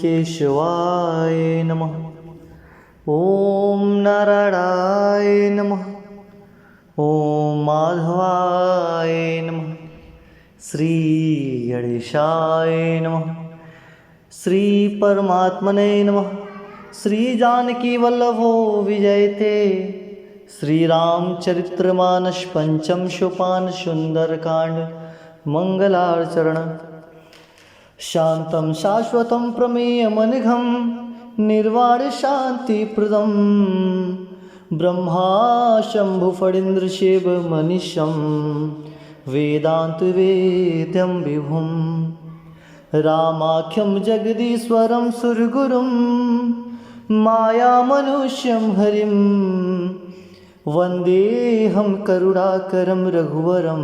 केशवाय नमः। ओम नारायणाय नमः। ओम माधवाय नमः। श्री गणेशाय नमः। श्री परमात्मने नमः। श्री जानकी वल्लभो विजयते। श्री रामचरित्रमानस पंचम सोपान सुंदरकांड मंगलाचरण। शांतं शाश्वतं प्रमेयमनघं निर्वाण शांतिप्रदं ब्रह्मा शंभु फणीन्द्रशिव मनीषं वेदांत वेद्यं विभुं रामाख्यं जगदीश्वरं सुरगुरुं मायामनुष्यं हरिं वन्देऽहं करुणाकरं रघुवरं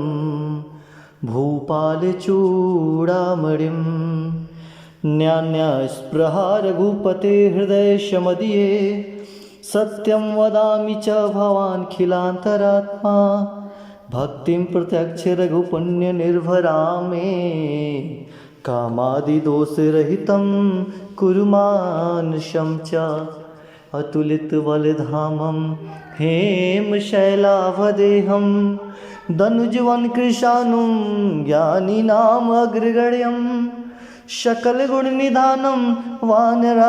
भूपालचूडामणिं। न्यान्यास्पृहा रघुपते हृदयशमदीये सत्यं वदामि च भवानखिलान्तरात्मा भक्तिं प्रत्यक्ष रघुपुण्यनिर्भरां मे कामादिदोषरहितं कुरु मानुषं च अतुलितबलधामं हेमशैलाभदेहं दनुजवन कृशानुं ज्ञानिनाम् अग्रगण्यं सकलगुणनिधानं वानराणामधीशं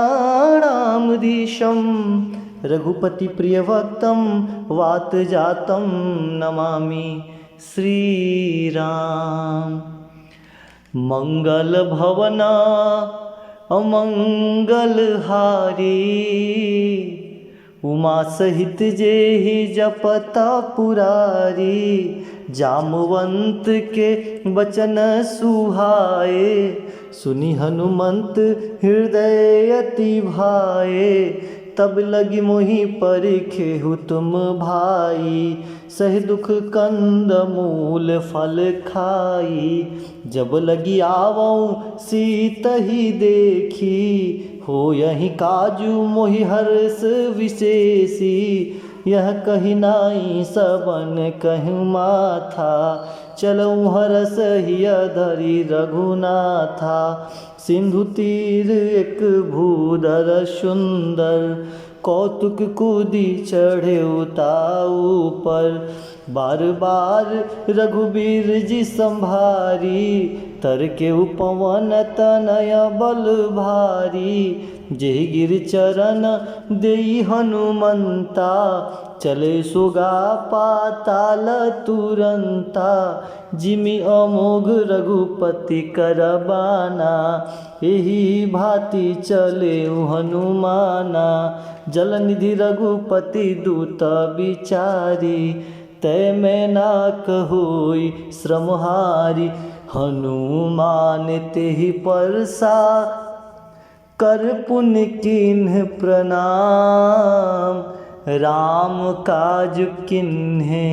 रघुपतिप्रियभक्तं वातजातं नमामि श्रीराम। मंगलभवना अमंगलहारी उमा सहित जेहि जपता पुरारी जामवंत के बचन सुहाए सुनि हनुमंत हृदय अति भाए तब लगी मोहि परिखेहु तुम भाई सह दुख कंद मूल फल खाई जब लगी आवऊं सीत ही देखी हो यही काजू मोहि हर्ष विशेषी यह कही नाई सबन कहूँ माथा चलऊँ हरस हिय धरी रघुनाथा सिंधु तीर एक भूधर सुंदर कौतुक कूदी चढ़े उताऊ पर बार बार रघुबीर जी संभारी तर के उपवन तनय बल भारी जे गिर चरण देई हनुमंता चले सुगा पाताल तुरंता जिमि अमोघ रघुपति करबाना एही भांति चले हनुमाना जलनिधि रघुपति दूत बिचारी तय में ना कहोई श्रमहारी हनुमान तेहि परसा कर पुण्य किन्ह प्रणाम राम काज किन्हे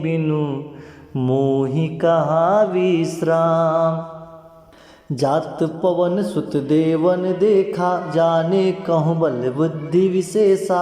बिनु मोहि कहाँ विश्राम। जात पवन सुत देवन देखा जाने कहूँ बल बुद्धि विशेषा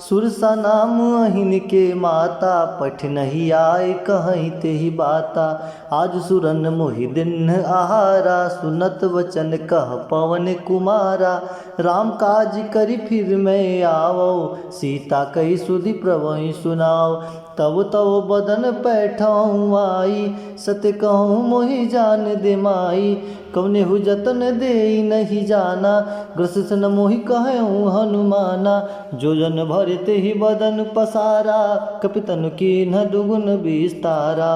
सुरसा नाम अहिन के माता पठ नहीं आए कहीं ते ही बाता आज सुरन मोहि दिन आहारा सुनत वचन कह पवन कुमारा राम काज करी फिर मैं आवो सीता कही सुधि प्रभु सुनाओ तब तब बदन पैठाऊँ आई सत्य कहूँ मोहि जान दे माई कवने हु जतन दे नहीं जाना ग्रसित न मोहि कहूँ हनुमाना जो जन भरे ते ही बदन पसारा कपितन की न दुगुन विस्तारा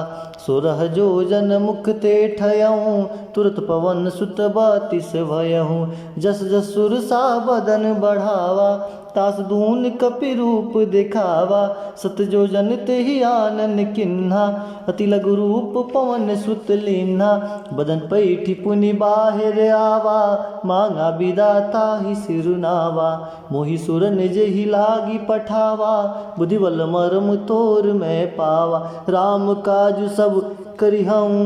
सोरह जो जन मुख ते ठयऊँ तुरत पवन सुत बतिस भयऊँ जस जस सुरसा बदन बढ़ावा तास दून कपि रूप दिखावा सत जो जन ते ही आनन किन्हा अति लघु रूप पवन सुत लीन्हा बदन पैठी पुनि बाहिर आवा मांगा विदाता ही सिरुनावा मोहि सुर निज ही लागी पठावा बुद्धि बल मरम तोर मैं पावा राम काज सब करिहऊँ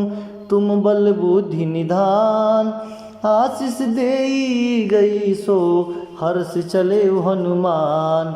तुम बल बुद्धि निधान आशीष देई गई सो हर्ष चले हनुमान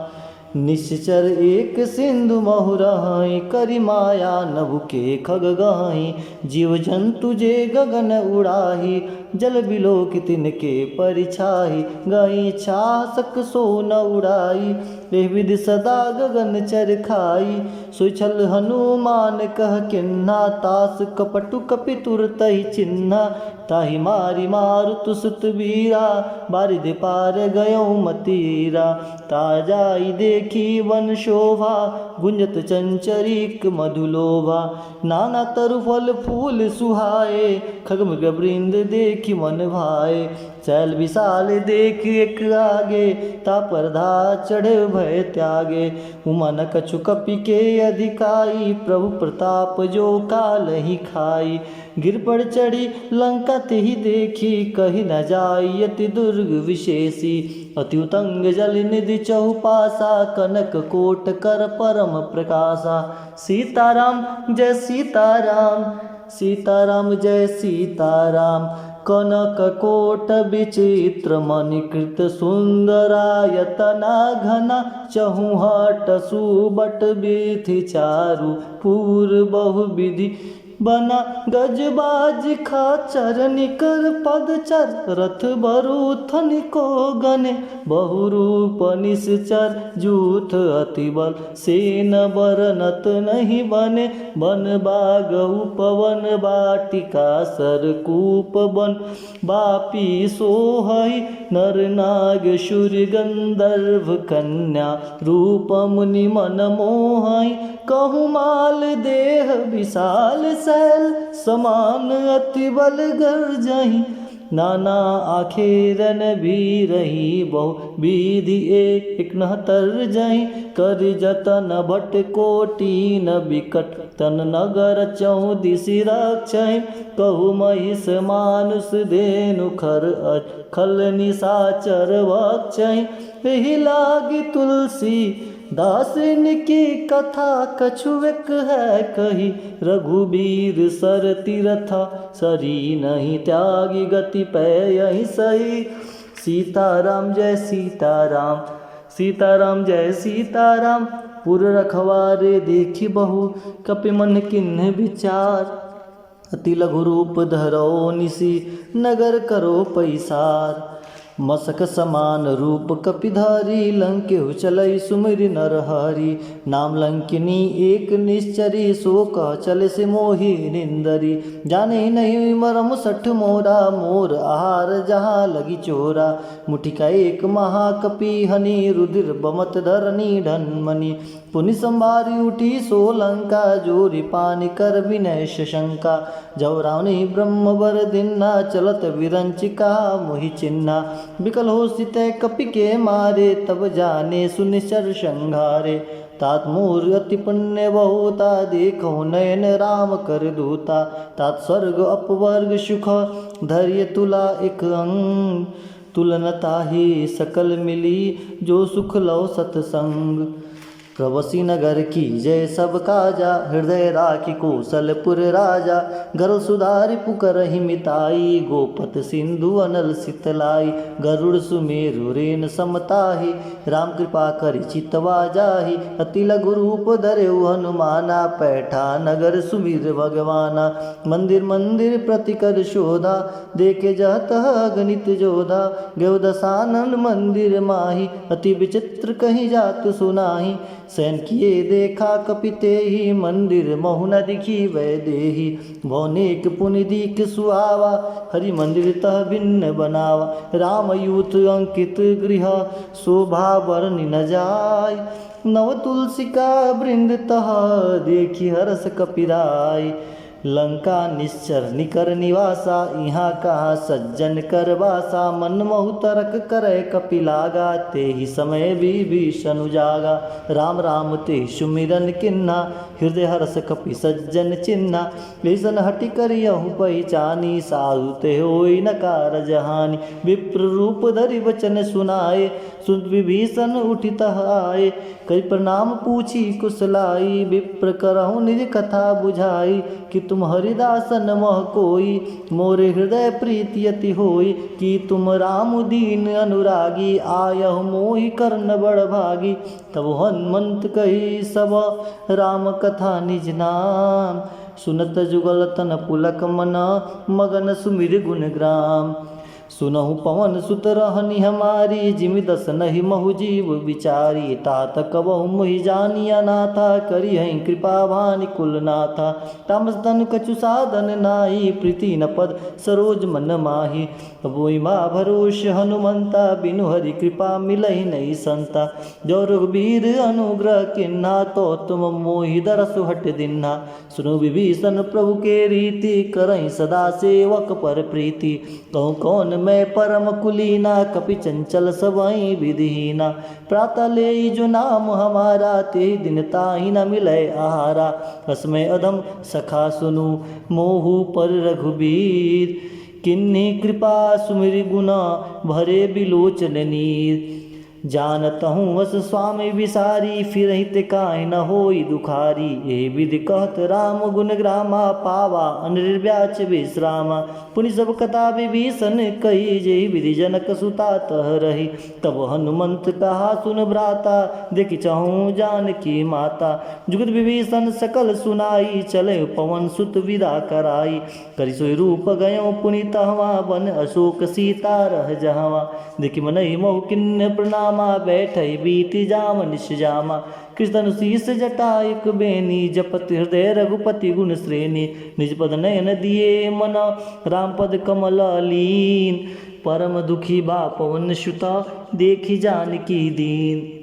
निश्चर एक सिंधु महुरहाई करी माया नभु के खग गहाई जीव जंतु जे गगन उड़ाही जल बिलोक तिनके परिछाही गई छासक सो न उड़ाई एह विधि सदा गगन चर खाई सुछल हनुमान कह किन्ना तास कपटु कपि तुरतहि चिन्हा ताहि मारी मारुत सुत वीरा बारिधि पार गयो मतीरा ताजाई देखी वन शोभा गुंजत चंचरीक मधुलोभा नाना तरु फल फूल सुहाए खगमृग वृंद देखी मन भाए चैल विशाल देख एक आगे तापरधा चढ़े भय त्यागे उमन कछु कपि के अधिकाई प्रभु प्रताप जो काल ही खाई गिर पर चढ़ी लंका तेहि देखी कही न जाई अति दुर्ग विशेषी अति उतंग जल निधि चहुपासा कनक कोट कर परम प्रकाशा सीताराम जय सीताराम सीताराम जय सीताराम कनक कोट विचित्र मणिकृत सुंदरायतना घना चहुहट सुबट विधि चारु पूर बहुविधि बना गजबाज खाचर निकर पदचर रथ बरूथन को गने बहुरूप निश्चर जूथ अति बल सेन बरनत नहीं बने बन बाग उपवन बाटिका सरकूप बन बापी सोहई नर नाग शूर गंधर्व कन्या रूप मुनि मन मोहई कहु माल देह विशाल सैल समान अति बल गर्जहि नाना आखेरन भी रही बहु विधि एक नहतर जहि कर जतन भट कोटि न बिकट तन नगर चौदिसि रक्षहि कहु महिष मानुष धेनु खर खल निशाचर वक्षहि एहि लागी तुलसी दासिन की कथा कछुएक है कही रघुबीर सर तीरथा सरी नहीं त्यागी गति पै यही सही सीताराम जय सीताराम सीताराम जय सीताराम पुर रखवारे देखी बहु कपि मन किन्ह विचार अति लघु रूप धरो निसी नगर करो पैसार मसक समान रूप कपिधारी लंके चलई सुमिरि नरहरि नाम लंकिनी एक निश्चरी सो कह चल से मोहि निंदरी जाने नहीं मरम सठ मोरा मोर आहार जहाँ लगी चोरा मुठिका एक महाकपि हनि रुधिर बमत धरनी ढनमणि पुनि संभारी उठी सो लंका जोरी पानी कर विनय शंका जव रावणी ब्रह्म बर दिन्ना चलत विरंचिका मोहि चिन्हा विकल हो सित कपि के मारे तब जाने सुनिश्चर संघारे तात मोर अति पुण्य बहुता देखो नयन राम कर दूता तात स्वर्ग अपवर्ग सुख धैर्य तुला एक अंग तुलनता ही सकल मिली जो सुख लो सतसंग प्रवसी नगर की जय सब काजा हृदय राखी कौशलपुर राजा गर्व सुधारि पुकरहि मिताई गोपत सिंधु अनल सितलाई गरुड़ सुमेरु रेन समताहि राम कृपा करि चितवा जाहि अति लघु रूप धरेउ हनुमाना पैठा नगर सुमिर भगवाना मंदिर मंदिर प्रतिकर शोधा देखे जहत गणित जोधा गयो दसानन मंदिर माही अति विचित्र कहीं जात सुनाही सैन किए देखा कपिते ही मंदिर महु न दिखी वै देही भौनेक पुनि दीक सुहावा हरि मंदिर तह भिन्न बनावा राम यूथ अंकित गृह शोभा वर्णि न जाय नव तुलसी का वृंद तह देखी हरस कपिराय लंका निश्चर निकर निवासा यहाँ कहा सज्जन कर वासा मन महु तरक करे कपिलागा ते ही समय विभीषण उजागा राम राम ते सुमिरन किन्ना हृदय हर्ष कपि सज्जन चिन्हा ऐसन हटि करियहु पहचानी साधु ते होई नकार जहानी विप्र रूप धरि वचन सुनाए सुन विभीषण उठित आए कई प्रणाम पूछी कुशलाई विप्र करहु निज कथा बुझाई कि तुम हरिदासन मह कोई, मोरे हृदय प्रीति अति होई। कि तुम राम दीन अनुरागी, आयहु मोहि कर्ण बड़ भागी। तब हनुमंत कही सब राम कथा निज नाम, सुनत जुगल तन पुलक मन, मगन सुमिर गुण ग्राम। सुनहु पवन सुत रहनी हमारी, जिमि दस नहीं महु जीव विचारी। तात कबहु मोहि जानिया नाथा, करी हई कृपा भानि कुल नाथा। तामस तनु कछु साधन नाई, प्रीति न पद सरोज मन माही। बोई मा भरोष हनुमंता, बिनु हरि कृपा मिलहि नहीं संता। जो रघुबीर अनुग्रह किन्हा, तो तुम मोहि दरसु हट दिन्हा। सुनो विभीषण प्रभु के रीति, करहि सदा सेवक पर प्रीति। कहूँ कौन मैं परम कुलीना, कपि चंचल सबहि विधिहीना। प्रातः ले जो नाम हमारा, ते दिन ताहि न मिलै आहारा। हसमै अधम सखा सुनु, मोहु पर रघुबीर। किन्ही कृपा सुमिरि गुना, भरे बिलोचन नीर। जानतहूँ वस स्वामी विसारी, फिरहि ते काहि न होई दुखारी। ए विधि कहत राम गुण ग्रामा, पावा अनिर्व्याच विश्रामा। पुनि सब कथा विभीषण कही, जेहि विधि जनक सुता तह रही। तब हनुमंत कहा सुन भ्राता, देखि चहूँ जानकी माता। जुगत विभीषण सकल सुनाई, चले पवन सुत विदा कराई। करि सोई रूप गयो पुनि तहवा, बन अशोक सीता रह जहवा। देखि मनहि मोह किन्ह प्रणाम, बैठई बीति जाम निश जामा। कृष्ण शीस जटा एक बेनी, जपत हृदय रघुपति गुण श्रेणी। निज पद नयन दिए मना, राम पद कमल लीन। परम दुखी बा पवन सुता, देखी जानकी दीन।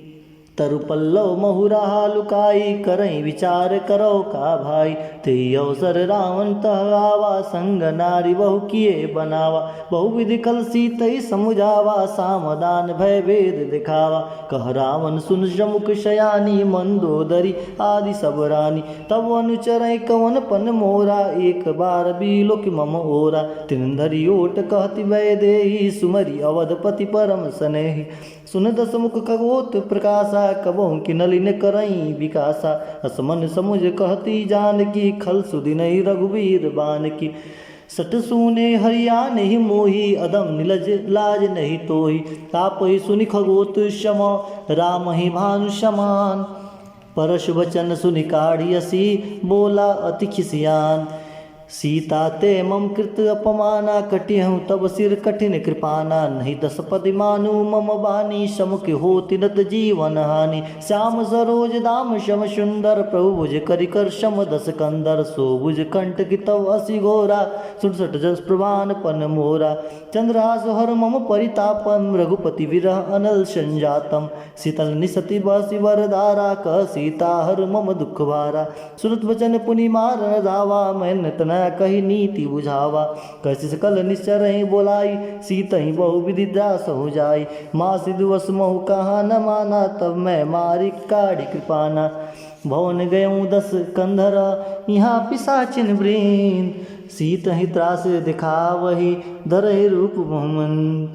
तरु पल्लव महुराहा लुकाई, करई विचार करो का भाई। ते अवसर रावण तह आवा, संग नारी बहु किए बनावा। बहु विधि कल सीतई समुझावा, सामदान भय भेद दिखावा। कह रावण सुन जमुख शयानी, मंदोदरी आदि सब रानी। तब अनुचरई कवन पन मोरा, एक बार बिलोक मम ओरा। तिन धरि ओट कहति भय देहि, सुमरि अवधपति परम स्नेहि। सुन दसमुख खगोत प्रकाशा, कबहु कि नलिन करई विकासा। असमन समुझ कहती जानकी, खल सुदिनहि रघुवीर बानकी। सट सुने हरिया नहीं मोही, अदम निलज लाज नहीं तोही। तापहि सुनि खगोत क्षमा, राम ही भानु समान। परशु वचन सुनि काढ़ियसी, बोला अति खिसियान। सीता ते मम कृत अपमाना, कटिहूँ तब सिर कठिन कृपाना। नहीं दस पदि मानु मम बानी, समुख होति नत जीवन हानि। श्याम सरोज दाम श्याम सुंदर, प्रभु भुज करिकर शम दस कंदर। सो भुज कंठ की तव असी घोरा, 67 जस प्रभान पन मोरा। चंद्रहास हर मम परितापम, रघुपति विरह अनल संजातम। शीतल निसति बसी वरदारा, कह सीता हर मम दुख भारा। सुनत वचन पुनि मारन धावा, मैंने तना कही नीति बुझावा। कैसे सकल निश्चर बोलाई, सीतहि बहु विधि दास हो जाई। माँ सिद्धवस महु कहा न माना, तब मैं मारी काढ़ी कृपाना। भवन गयऊँ 10 कंधर, यहाँ पिशाचिन वृंद। सीतहि त्रास दिखावही, धरहि रूप बहुमन।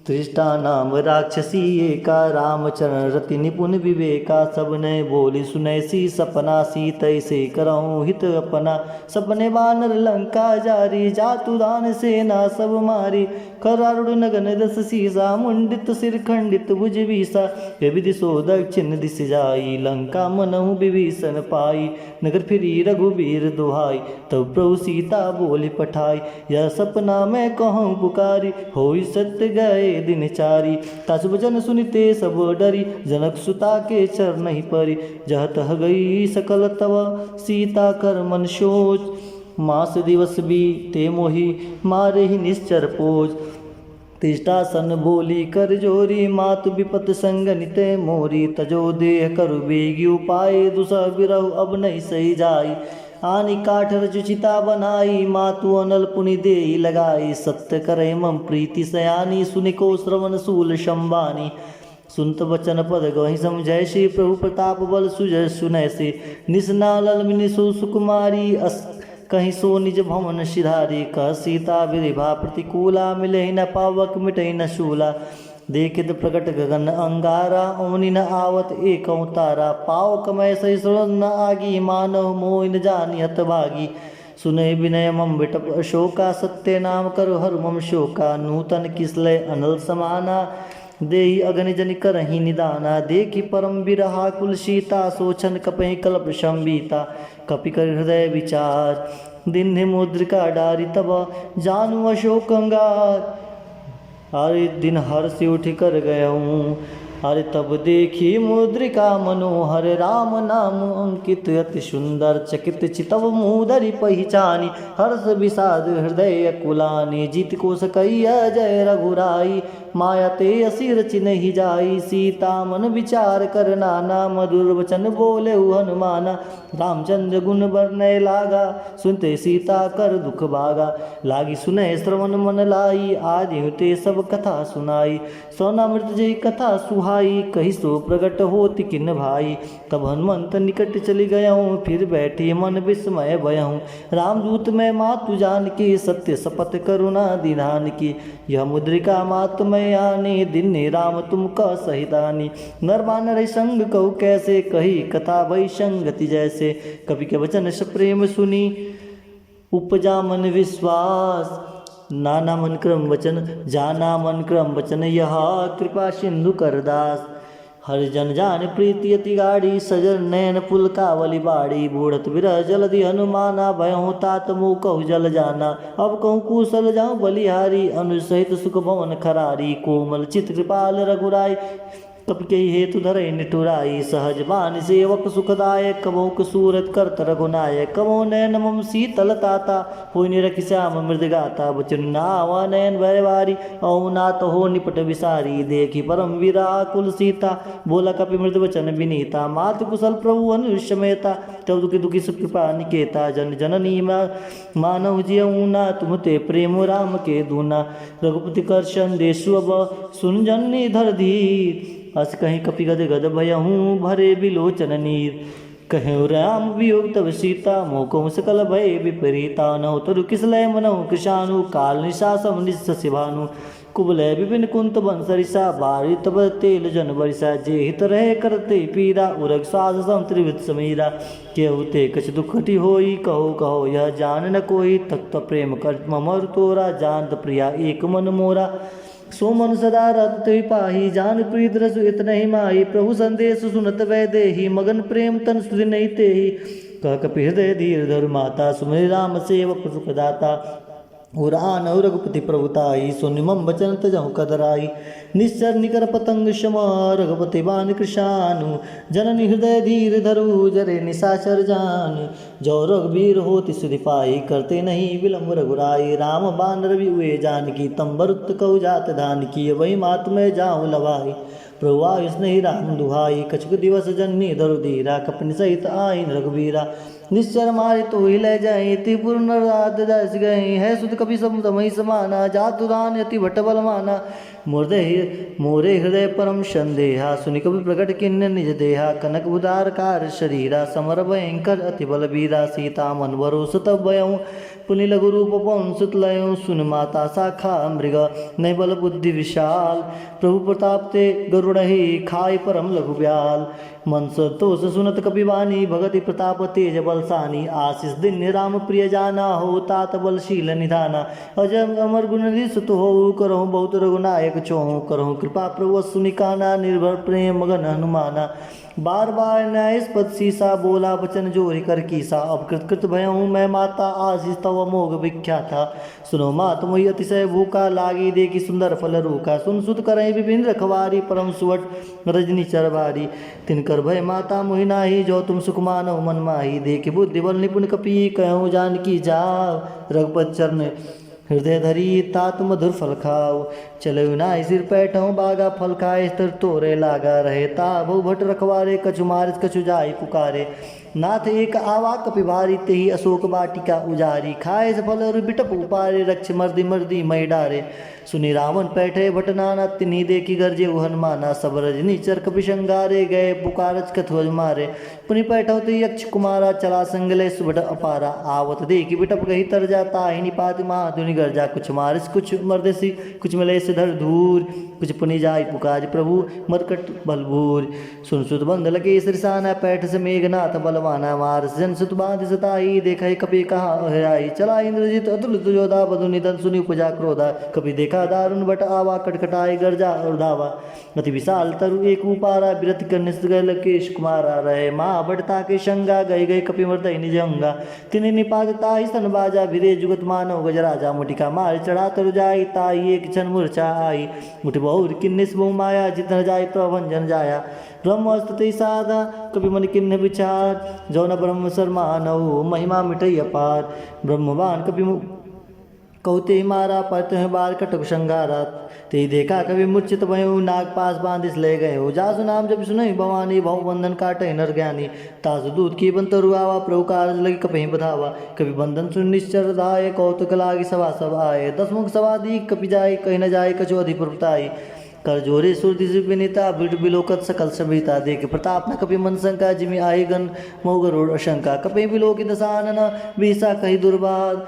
त्रिष्टा नाम राक्षसी एका, रामचरण रति निपुण विवेका। सब ने बोली सुनैसी सपना, सीतै से करहूँ हित अपना। सपने बानर लंका जारी, जातु दान सेना सब मारी। करारुड़ नगन दस सीसा, मुंडित सिर खंडित भुज बीसा। विधि सो दक्षिण दिश जाई, लंका मनहु विभीषण पाई। नगर फिरी रघुबीर दुहाई, तब प्रभु सीता बोली पठाई। यह सपना मैं कहूँ पुकारी, होई सत्य गए दिन चारी। तासु वचन सुनिते सब डरी, जनक सुता के चरण परी। जह तह गई सकल तव, सीता कर मन सोच। मास दिवस बीते मोहि, मारे ही निश्चर पोज। तिष्ठासन बोली कर जोरी, मातु विपत संग निते मोरी। तजो देह करु बेगी उपाय, दुसह बिरहु अब नहीं सही जाई। आनी काठ रचिता बनाई, मातु अनल पुनि देई लगाई। सत्य करे मम प्रीति सयानी, सुनिको श्रवण सूल शंबानी। सुनत वचन पद गहि समझै से, प्रभु प्रताप बल सुजय सुनै से। निसनाल मिनिसु सुकुमारी, कहीं सो निज भवन सिधारी। कह सीता विधिभा प्रतिकूला, मिले न पावक मिटै न शूला। देखित प्रकट गगन अंगारा, ओनि न आवत एक तारा। पाव कमय सही न आगी, मानव मोह न जानी हत भागी। सुने विनय मम विटप अशोका, सत्य नाम करो हर मम शोका। नूतन किसलय अनल समाना, देहि अग्नि जन करहि निदाना। देखि परम बिरहा कुल सीता, सोचन कपहि कल्प संबीता। कपि कर हृदय विचार, दिन मुद्रिका डारी तब, जानू अशोक अंगार। अरे दिन हर से उठ कर गया हूँ, अरे तब देखी मुद्रिका मनोहर। राम नाम अंकित अति सुंदर, चकित चितव मुदरि पहिचानी। हर्ष विषाद हृदय कुलानी, जीत को सकैया जय रघुराई। माया ते असीर चिन्हि जाई, सीता मन विचार कर नाना। मधुर वचन बोले हनुमाना, रामचंद्र गुण वर्णय लागा। सुनते सीता कर दुख भागा, लागी सुनय श्रवण मन लाई। आदि ते सब कथा सुनाई, सोना मृत जय कथा सुहाई। कही सो प्रगट होति किन भाई, तब हनुमंत निकट चली गयऊँ। फिर बैठी मन विस्मय भयऊँ, रामदूत मैं मातु जान की। सत्य शपथ करुणा दीनान की, यह मुद्रिका मात मैं आने। दिन राम तुम का सहितानी, नर बानर संग कहु कैसे। कही कथा भई संगति जैसे, कवि के वचन स प्रेम सुनी। उपजा मन विश्वास, नाना मन क्रम वचन जाना। मन क्रम वचन यह, कृपा सिंधु करदास। हर जन जान प्रीति अति गाढ़ी, सजर नैन पुल कावली बाड़ी। बूढ़त बिरह जलधि हनुमाना, भयहु तात मुँह कहु जल जाना। अब कहूँ कुशल जाऊँ बलिहारी, अनुसहित सुख भवन खरारी। कोमल चित कृपाल रघुराई, कपि के हेतु धरे निठुराई। सहज बान सेवक सुखदायक, कबोक सूरत करत रघुनायक। कबो नैन मम शीतल ताता, होई निरखि श्याम मृद गाता। बचन नावा नैन भयवारी, औ नाथ हो निपट विसारी। देखी परम विराकुल सीता, बोला कपि मृद वचन विनीता। मातु कुशल प्रभु अनुष्यमेता, तब दुखी दुखी सुकृपा निकेता। जन जननी मानव जियऊ ना, तुम ते प्रेम राम के दूना। रघुपति कर संदेशु अब, सुन जननी धर धीर। अस कहीं कपि गद गद भयहूँ, भरे बिलोचन नीर। कहूँ राम वियोग तब सीता, मोकहु सकल भय विपरीता। नहु तरु किसलय मनहु कृशानु, काल निशासम निस्सि भानु। कुबलय विपिन कुंत बंसरिसा, बारी तब तेल जन बरिसा। जे हित रहे करते पीरा, उरग साध सम त्रिविध समीरा। केहु ते कछ दुखटी होई, कहो कहो यह जान न कोई। तत्व प्रेम कर ममर तोरा, जानत प्रिया एक मन मोरा। सो मन सदा रत पाही, जान प्रीत रसु इत नहीं माही। प्रभु संदेश सुनत वै देही, मगन प्रेम तन सुधि नहीं तेही। कह कपि हृदय धीर धर माता, सुमिर राम सेवक सुखदाता। उरान रघुपति प्रभुताई, सुनि मम वचन तजहु कदराई। निश्चर निकर पतंग क्षमा, रघुपति बान कृशानु। जननी हृदय धीर धरु, जरे निशाचर जान। जो रघुवीर होति सुधि पाई, करते नहीं विलम्ब रघुराई। राम बान रवि हुए जानकी, तम बरुत कहु जात धान की। वही मात में जाऊँ लवाई, प्रभु आयुष नहीं राम दुहाई। कछुक दिवस जननी धरु धीरा, कपिन सहित आईन रघुबीरा। निश्चर मारे तो ही ले जाए, त्रिपुर नराद दस गए। है सुध कभी सब तमहि समाना, जातु दान यति भट्ट बल माना। मोरे हृदय परम संदेहा, सुनि कभी प्रकट किन्न निज देहा। कनक उदार कार शरीरा, समर भयंकर अति बल बीरा। सीता मन भरोस तब भयऊँ, पुनि लघु रूप पवन सुत लयऊँ। सुन माता शाखा मृग, नहीं बल बुद्धि विशाल। प्रभु प्रताप ते गरुड़हि, खाय परम लघु ब्याल। मन संतोष सुनत कपिवानी, भगति प्रताप तेज बलसानी। आशीष दिन राम प्रिय जाना, हो तात बलशील निधाना। अजय अमर गुण सुत हो, करहु बहुत रघुनायक छोहु। करहु कृपा प्रभु सुनिकाना, निर्भर प्रेम मगन हनुमाना। बार बार न्यायस्पद सीसा, बोला वचन जोरि कर कीसा। अब कृत कृत भयहूँ मैं माता, आशीष तव मोग विख्याता। सुनो मात मोहि अतिशय भूखा, लागी देखी सुंदर फल रूखा। सुन सुत करहि विभिन्न रखवारी, परम सुवट रजनी चरवारी। तिनकर भय माता मोहि नाही, जो तुम सुख मानव मन माही। देखि बुद्धि बल निपुण कपि, कहूँ जानकी जाओ। रघुपत चरण हृदय धरी, तात मधुर फल खाओ। चलो नाय सिर पैठों, बागा फल खाए स्तर तोरे लागा। रहे ताबो भट रखवारे, कछु मारिस कछु जाई पुकारे। नाथ एक आवा कपिभारी, तेहि अशोक वाटिका उजारी। खाए फल और बिटप उपारे, रक्ष मर्दी मर्दी मई डारे। सुनि रावण पैठे भट नाना, तिन्ही देखी गरजे हनुमाना। सब रजनी चर कपि संगारे, गए पुकारच कथुअज मारे। पुनि पैठौ ते यक्ष कुमारा, चला संगले सुबट अपारा। आवत देखी बिटप गही तर जाता, हिनि पाति महाधुनि गर्जा। कुछ मारिस कुछ मर्देसी, कुछ मिले से धर धूर। कुछ पुनि जाय पुकार प्रभु, मरकट बलभूर। सुन सुत बंद लगे सिरसाना, पैठ से मेघनाथ बलवान। माना मार जन सुत बांध सताई देखा कपि कहाँ हराई चला इंद्रजीत अतुलित योधा बधु निधन सुनि उपजा क्रोधा कपि देखा दारुण बट आवा कटकटाई गर्जा और धावा अति विशाल तरु एक उपारा विरत कर निस्गल केश कुमारा रहे माँ बढ़ता के शंगा गए गए कपि मृत निज अंगा तिनि निपातता ही सन बाजा भिरे जुगत मानव गजराजा मुटिका मार चढ़ा तरु जाई ताई एक क्षण मूर्छा आई मुठ बहुर किन्निस बहु माया जितन जाय प्रभंजन जाया ब्रह्म स्तुति साधा कपि मन किन्न विचार जौन ब्रह्म सरमानव महिमा मिटई अपार ब्रह्मवान कपि कौते मारा पत बार कटक संगारात ते देखा कभी मूर्छित भयो नाग पास बांधिस ले गए हो जासु नाम जब सुनई भवानी भव बंधन काटे नर ज्ञानी तासु दूत की बंतर आवा प्रभु कारज लगी कपि बधावा कभी बंधन सुन निश्चर दाय कौतुक लागी सभा सब आए दसमुख सवादी कपि जाय कहीं न जाय कछो अधिपुरताई कर जोरे सुरति विनीता बिट बिलोकत सकल सभीता देख प्रताप न कपि मन शंका जिमि आए गण मोगरोड़ अशंका कपि बिलोकित दसानन बीसा कही दुर्बाद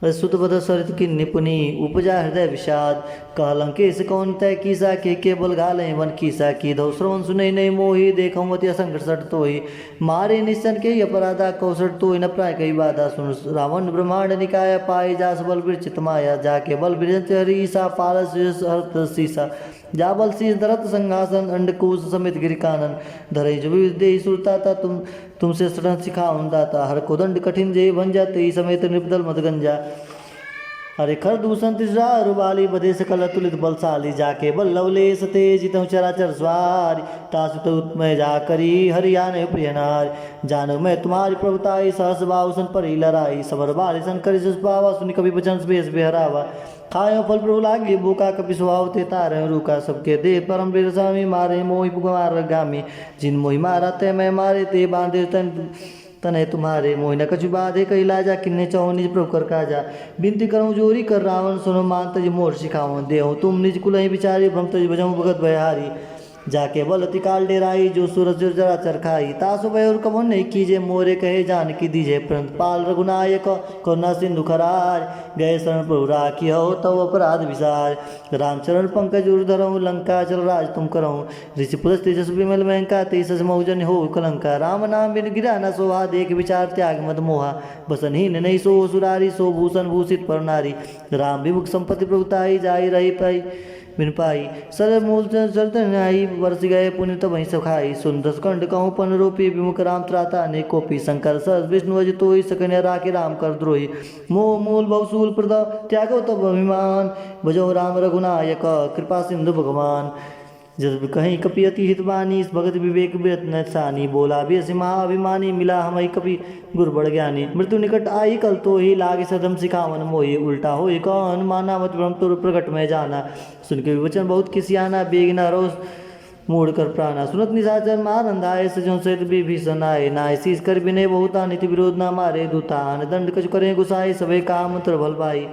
सुतपद सरित की निपुणी उपजा हृदय विषाद कहलंकेश कौन तय कीसा के केवल गाले वन कीसा की धौ श्रवण सुनई नहीं मोही देखमति असंकट सट तोहि मारे निशन के अपराधा कौसट तो न प्राय कई बाधा सुन रावण ब्रह्मांड निकाय पाए जास बल विरचित माया जाके बल विरच हरीसा पारस अर्थ सीसा जाबल शीस दरत संघासन अंडकूस समेत गिरिकानन धरई जो विद्य सुरता था तुमसे सड़न सिखाऊं दाता हर कोदंड कठिन जय भंजा तेई समेत निपदल मदगंजा अरे खर दूषण तिसरा रुबाली बधे सकल अतुलित बलशाली जाके बल लवले सतेज जितहु चराचर स्वार तासुत उत्मय जा करी हरियाण प्रियनार जानो मैं तुम्हारी प्रभुताई सहस बाहुसन परी लड़ाई सबर बारी सन करी सुपावा सुनि कभी बचन बेस बेहरावा खायो फल प्रभु लागे भूखा कपि स्वभाव ते तारे रूका सबके दे परम बिरसामी मारे मोहि पुकार गामी जिन मोहि मारा ते मैं मारे ते बांधे तने तुम्हारे मोहि न कछु बाधे कही लाजा किन्ने चाहो निज प्रभु कर काजा बिनती करूँ जोरी कर रावण सुनो मान तज मोर सिखाओ देहूँ तुम निज कुलहि बिचारी भ्रम तज बजाऊँ भगत भयहारी जाके बल अति काल डेराई जो सूरज जरा चरखाई तासु भयोर कमन नहीं कीजे मोरे कहे जान की दीजे प्रंत पाल रघुनायक करुणा सिंधु खरार गए शरण प्रभु राखी हो तव अपराध विसार रामचरण पंकज उर्धरऊँ लंका चल राज तुम करऊँ ऋषि पुरस तेजस विमल महंका तेजस मौजन हो कलंका राम नाम बिन गिरा न सोहा देख विचार त्याग मद मोहा बसनहीन नहीं सो सुरारी सो भूषण भूषित पर नारी राम विमुख संपत्ति प्रभुताई जाई रही पाई बिन पाई सर मूल चलते आई वर्ष गए पुण्य वहीं सखाई सुंदर कंड कहूँ पन रूपी विमुख राम त्राता ने कोपी शंकर सर विष्णु अज तो सकन्या राखी राम कर द्रोही मोह मूल बहुसूल प्रद त्यागो तब अभिमान भजो राम रघुनायक कृपा सिंधु भगवान जब कहीं कपि अति हितवानी भगत विवेक विरत न सानी बोला भी असी महाअभिमानी मिला हम कपि गुरु बड़ ज्ञानी मृत्यु निकट आई कल तो ही लागे सदम सिखावन मोहि उल्टा हो कौन माना मत ब्रह्म तुर प्रकट में जाना सुन के विवचन बहुत किसियाना बेगना रोज मूड कर प्राणा सुनत निशाचर मार अंधाए सजों से विभीषण आए नाय शीस कर बिने बहुता नीति विरोध ना मारे दूतान दंड कछ करे गुसाए सबे काम मंत्र भल पाई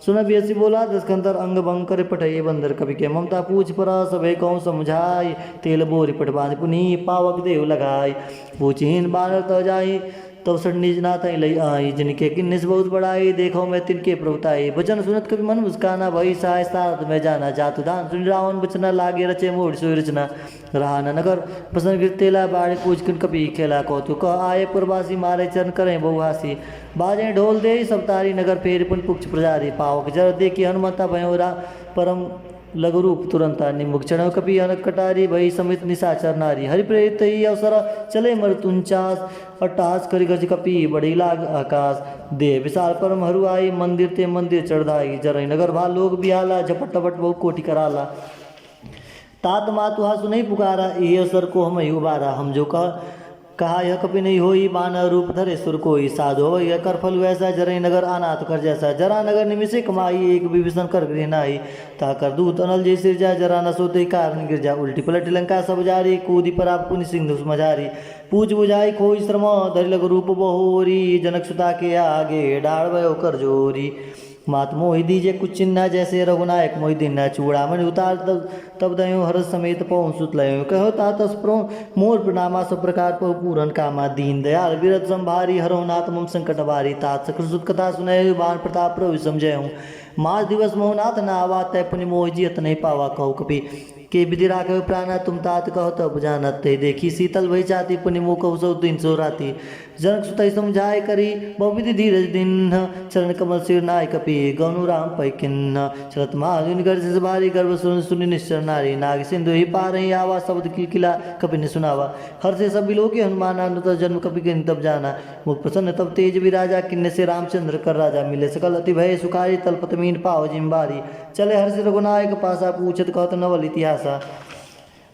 सुन बियसी बोला दसकंतर अंग भंग करे पठये बंदर कवि के ममता पूछ परा सबे कौन समझाई तेल बोरी पट बांध पुनी पावक देव लगाई पूछहीन बानर त जाई तब सट निज नाथ लई आई जिनके किन्निस बहुत बड़ाई देखो मैं तिनके प्रभुताई वचन सुनत कभी मन मुस्काना भई साय साथ में जाना जातु दान सुन रावण बचना लागे रचे मोड़ सोई रचना रहा न नगर प्रसन्न गिर तेला बाड़े पूछ किन कपी खेला कौतुक आए पुरवासी मारे चरण करें बहुहासी बाजे ढोल दे सब तारी नगर फेर पुन पुक्ष प्रजारी पावक जर देखी हनुमता भयोरा परम लघु रूप तुरंता निमुख चढ़ कपि अनक कटारी भई समित निशाचर नारी हरि प्रेत ही अवसर चले मृत्युंचास अट्टास करि गज कपि बड़ी लाग आकाश दे विशाल परम हरु आई मंदिर ते मंदिर चढ़दाई जरई नगर भा लोग बिहाला झपट टपट बहु कोटि कराला तात मातु हासु नहीं पुकारा ये अवसर को हम उबारा हम जो कहा यह कभी नहीं होई बानर रूप धरे सुर कोई साधो यह कर फल वैसा जरई नगर आना तो कर जैसा जरा नगर निमिषे कमाई एक विभीषण कर गृह नाई ताकर दूत अनल जय सिर जा जरा न सोते कारण गिर जा उल्टी पलट लंका सब जारी कूदी पर आप पुनि सिंधु मजारी पूज बुझाई खोई श्रम धरि लग रूप बहोरी जनक सुता के आगे डाड़ भयो कर जोरी मात मोहि दीजे कुछ चिन्ह जैसे रघुनायक मोहि दिन चूड़ा मन उतार तब दयो हर समेत पवन सुत लयो कहो तातस प्रो मोर प्रणामा सब प्रकार पर पूरन कामा दीन दयाल विरत संभारी हरो नाथ मम संकट बारी तात सकृत सुत कथा सुनय बाण प्रताप प्रभु समझय हूँ मास दिवस मोहनाथ न आवा तय पुनि मोहि जियत नहीं पावा कहु कपि के विधि राखे प्राणा तुम तात कहो तब जानत ते देखी शीतल भई चाती पुनि मुख सौ दिन सो राती जनक सुतई समझाए करी बहुविधि धीरज दिन चरण कमल सिर नाय कपि गौनु राम पै किन्न चलत महाजुन गर्ज से भारी गर्भ सुन सुनि निश्चर नारी नाग सिंधु ही पार ही आवा शब्द की किला कपि ने सुनावा हर से सब बिलो के हनुमान अनुत जन्म कपि के तब जाना मुख प्रसन्न तब तेज विराजा किन्ने से रामचंद्र कर राजा मिले सकल अति भय सुखारी तलपत मीन पाव जिम्बारी चले हर से रघुनायक पासा पूछत कहत नवल इतिहासा।